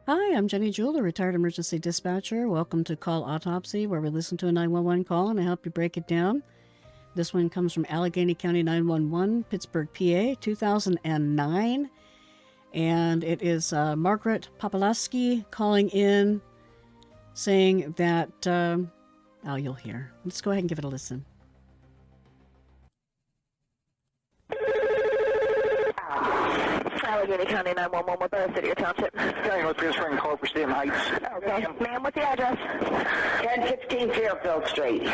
Hi, I'm Jenny Jewell, a retired emergency dispatcher. Welcome to Call Autopsy, where we listen to a 911 call and I help you break it down. This one comes from Allegheny County 911, Pittsburgh, PA, 2009. And it is Margret Poplawski calling in saying that, you'll hear. Let's go ahead and give it a listen. Allegheny County 911 with the city or township. Yeah, we're transferring call for State Heights. Okay. Ma'am, what's the address? 1015 Fairfield Street. Is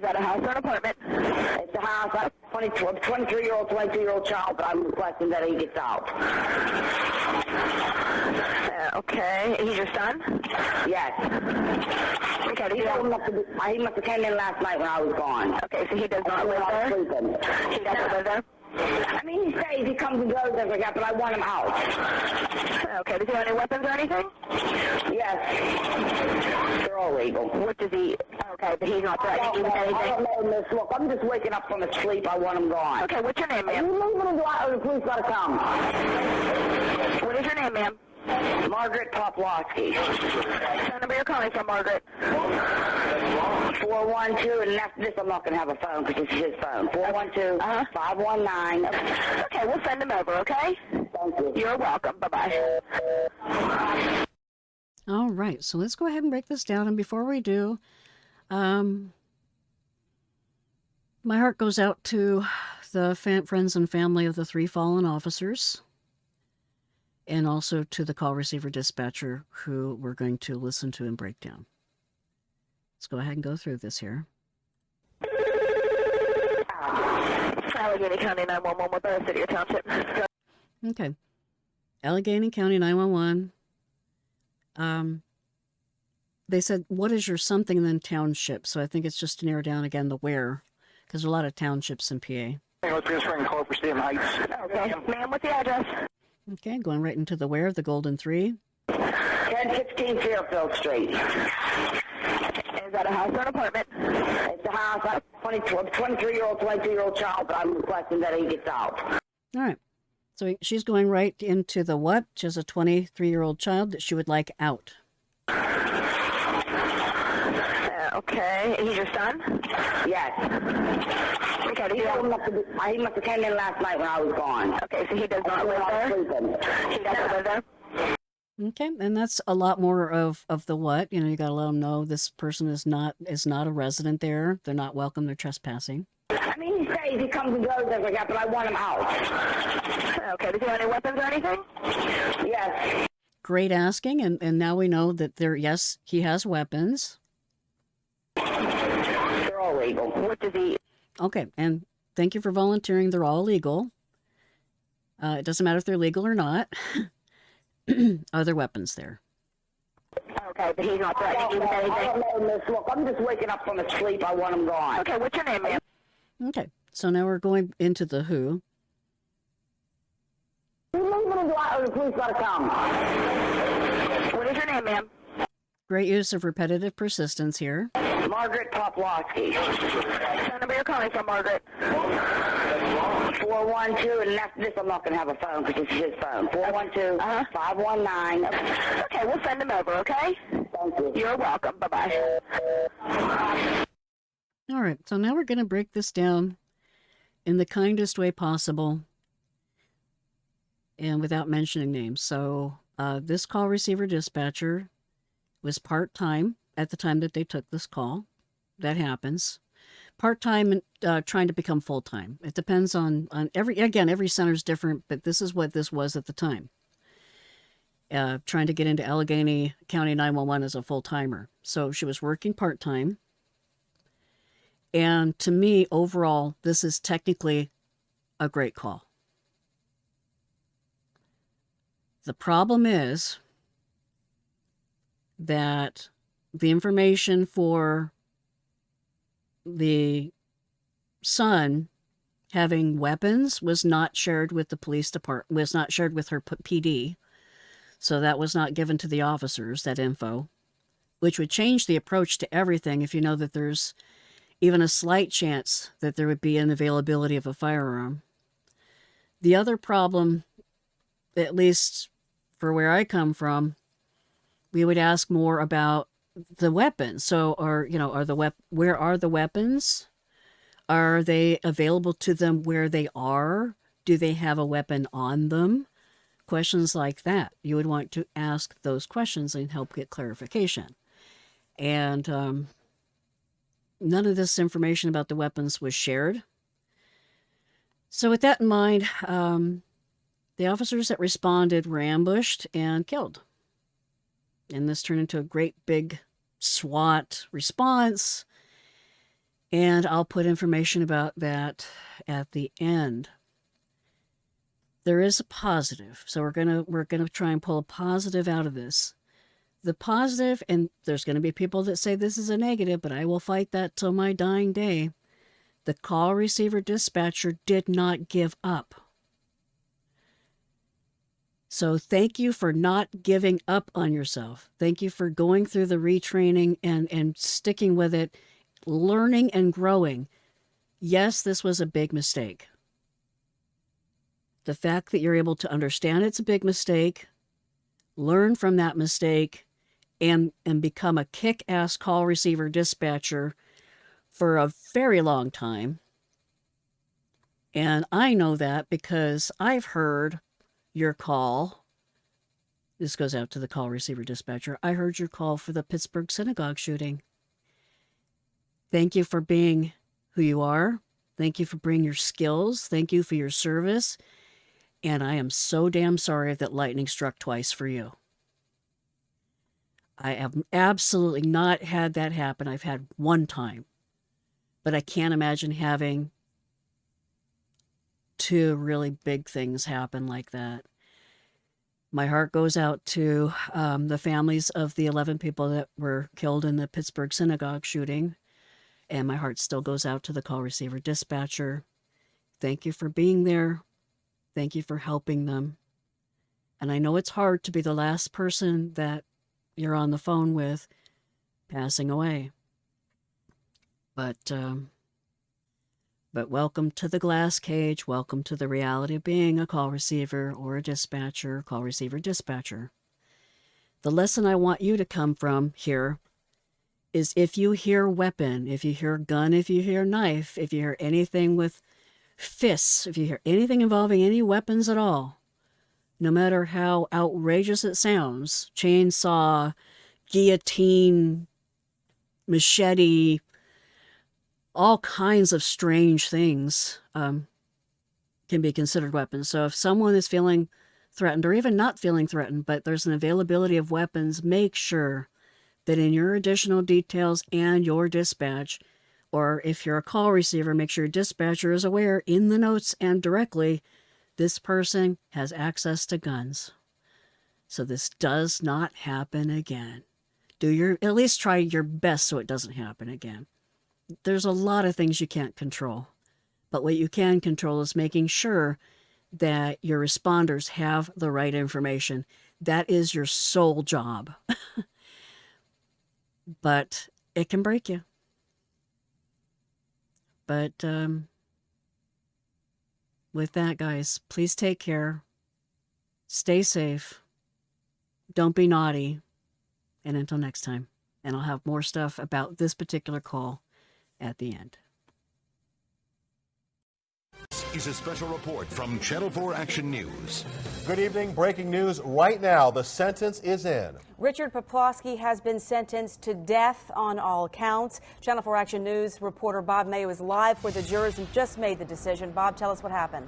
that a house or an apartment? It's a house. I have a 23-year-old, 22-year-old child, but I'm requesting that he gets out. Okay. He's your son? Yes. Okay. He must have came in last night when I was gone. Okay, so he does not live there? He doesn't live there? I mean, he stays, he comes and goes every like that, but I want him out. Okay. Does he have any weapons or anything? Yes. They're all legal. What does he... Okay, but he's not threatening you with I anything? don't know, miss. Look, I'm just waking up from a sleep. I want him gone. Okay, what's your name, Are ma'am? you leaving or the police got to come? What is your name, ma'am? Margret Poplawski. Phone number you're calling from, Margaret. 412, and after this I'm not going to have a phone because this is his phone. 412-519. Okay, we'll send him over, okay? Thank you. You're welcome. Bye-bye. All right, so let's go ahead and break this down. And before we do, my heart goes out to the friends and family of the 3 fallen officers, and also to the call receiver dispatcher who we're going to listen to and break down. Let's go ahead and go through this here. Allegheny County 911 with the city or township. Okay. Allegheny County 911. They said, what is your something and then township? So I think it's just to narrow down again the where, because there are a lot of townships in PA. Yeah, we're transferring call for State Heights. Okay. Ma'am, what's the address? Okay, going right into the where, the Golden 3. 1015 Fairfield Street. Is that a house or an apartment? It's a house. I have a 23-year-old, 22-year-old child, but I'm requesting that he gets out. All right. So she's going right into the what? She has a 23-year-old child that she would like out. Okay. He's your son? Yes. Okay. He must have came in last night when I was gone. Okay, so he does not live there? He doesn't live there? Okay, and that's a lot more of the what. You know, you got to let them know this person is not a resident there. They're not welcome. They're trespassing. I mean, he stays, he comes and goes every like that, but I want him out. Okay. Does he have any weapons or anything? Yes. Great asking, and now we know that yes, he has weapons. They're all legal. What does he... Okay, and thank you for volunteering. They're all legal. It doesn't matter if they're legal or not. Are there weapons there? Okay, but he's not threatening you with anything? I don't know, miss. Look, I'm just waking up from a sleep. I want him gone. Okay, what's your name, ma'am? Okay, so now we're going into the who. You leaving or the police got to come? What is your name, ma'am? Great use of repetitive persistence here. Margret Poplawski. Phone number you're calling from, Margaret. 412, and after this I'm not going to have a phone because this is his phone. 412-519. Okay, we'll send him over, okay? Thank you. You're welcome. Bye-bye. All right, so now we're going to break this down in the kindest way possible and without mentioning names. So this call receiver dispatcher was part-time at the time that they took this call. That happens. Part-time and trying to become full-time. It depends on every center's different, but this is what this was at the time. Trying to get into Allegheny County 911 as a full-timer. So she was working part-time. And to me, overall, this is technically a great call. The problem is that the information for the son having weapons was not shared with the police department, was not shared with her PD. So that was not given to the officers, that info, which would change the approach to everything if you know that there's even a slight chance that there would be an availability of a firearm. The other problem, at least for where I come from, we would ask more about the weapons. So, where are the weapons? Are they available to them where they are? Do they have a weapon on them? Questions like that. You would want to ask those questions and help get clarification. And none of this information about the weapons was shared. So with that in mind, the officers that responded were ambushed and killed. And this turned into a great big SWAT response. And I'll put information about that at the end. There is a positive. So we're gonna try and pull a positive out of this. The positive, and there's going to be people that say this is a negative, but I will fight that till my dying day. The call receiver dispatcher did not give up. So thank you for not giving up on yourself. Thank you for going through the retraining and sticking with it, learning and growing. Yes, this was a big mistake. The fact that you're able to understand it's a big mistake, learn from that mistake, and become a kick-ass call receiver dispatcher for a very long time. And I know that because I've heard your call. This goes out to the call receiver dispatcher. I heard your call for the Pittsburgh synagogue shooting. Thank you for being who you are. Thank you for bringing your skills. Thank you for your service. And I am so damn sorry that lightning struck twice for you. I have absolutely not had that happen. I've had one time. But I can't imagine having two really big things happen like that. My heart goes out to the families of the 11 people that were killed in the Pittsburgh synagogue shooting. And my heart still goes out to the call receiver dispatcher. Thank you for being there. Thank you for helping them. And I know it's hard to be the last person that you're on the phone with passing away. But welcome to the glass cage. Welcome to the reality of being a call receiver or a dispatcher, call receiver dispatcher. The lesson I want you to come from here is if you hear weapon, if you hear gun, if you hear knife, if you hear anything with fists, if you hear anything involving any weapons at all, no matter how outrageous it sounds, chainsaw, guillotine, machete, all kinds of strange things can be considered weapons. So if someone is feeling threatened or even not feeling threatened, but there's an availability of weapons, make sure that in your additional details and your dispatch, or if you're a call receiver, make sure your dispatcher is aware in the notes and directly this person has access to guns. So this does not happen again. At least try your best so it doesn't happen again. There's a lot of things you can't control, but what you can control is making sure that your responders have the right information. That is your sole job. But it can break you. But with that, guys, please take care. Stay safe. Don't be naughty. And until next time. And I'll have more stuff about this particular call at the end. This is a special report from Channel 4 Action News. Good evening. Breaking news right now. The sentence is in. Richard Poplawski has been sentenced to death on all counts. Channel 4 Action News reporter Bob Mayo is live where the jurors have just made the decision. Bob, tell us what happened.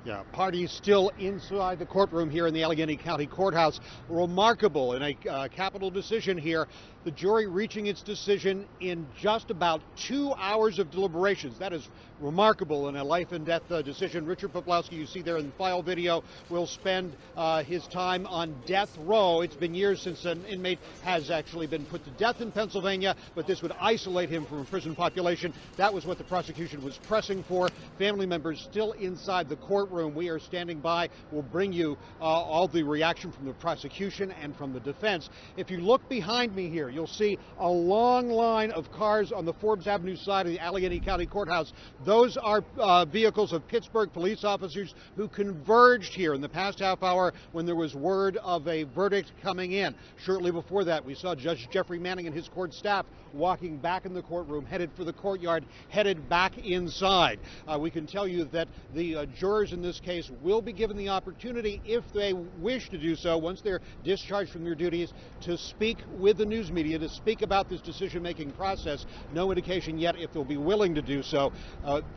Yeah, parties still inside the courtroom here in the Allegheny County Courthouse. Remarkable in a capital decision here. The jury reaching its decision in just about 2 hours of deliberations. That is remarkable in a life and death decision. Richard Poplawski, you see there in the file video, will spend his time on death row. It's been years since an inmate has actually been put to death in Pennsylvania, but this would isolate him from a prison population. That was what the prosecution was pressing for. Family members still inside the courtroom. courtroom. We are standing by. We'll bring you all the reaction from the prosecution and from the defense. If you look behind me here, you'll see a long line of cars on the Forbes Avenue side of the Allegheny County Courthouse. Those are vehicles of Pittsburgh police officers who converged here in the past half hour when there was word of a verdict coming in. Shortly before that, we saw Judge Jeffrey Manning and his court staff walking back in the courtroom, headed for the courtyard, headed back inside. We can tell you that the jurors in this case will be given the opportunity, if they wish to do so, once they're discharged from their duties, to speak with the news media, to speak about this decision-making process. No indication yet if they'll be willing to do so.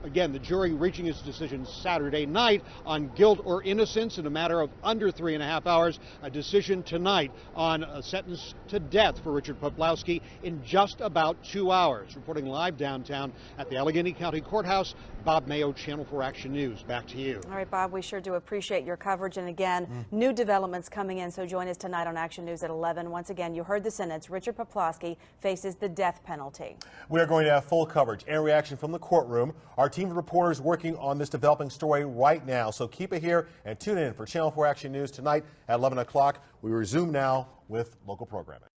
Again, the jury reaching its decision Saturday night on guilt or innocence in a matter of under 3.5 hours. A decision tonight on a sentence to death for Richard Poplawski in just about 2 hours. Reporting live downtown at the Allegheny County Courthouse, Bob Mayo, Channel 4 Action News. Back to you. All right, Bob, we sure do appreciate your coverage. And again, new developments coming in, so join us tonight on Action News at 11. Once again, you heard the sentence. Richard Poplawski faces the death penalty. We are going to have full coverage and reaction from the courtroom. Our team of reporters working on this developing story right now. So keep it here and tune in for Channel 4 Action News tonight at 11 o'clock. We resume now with local programming.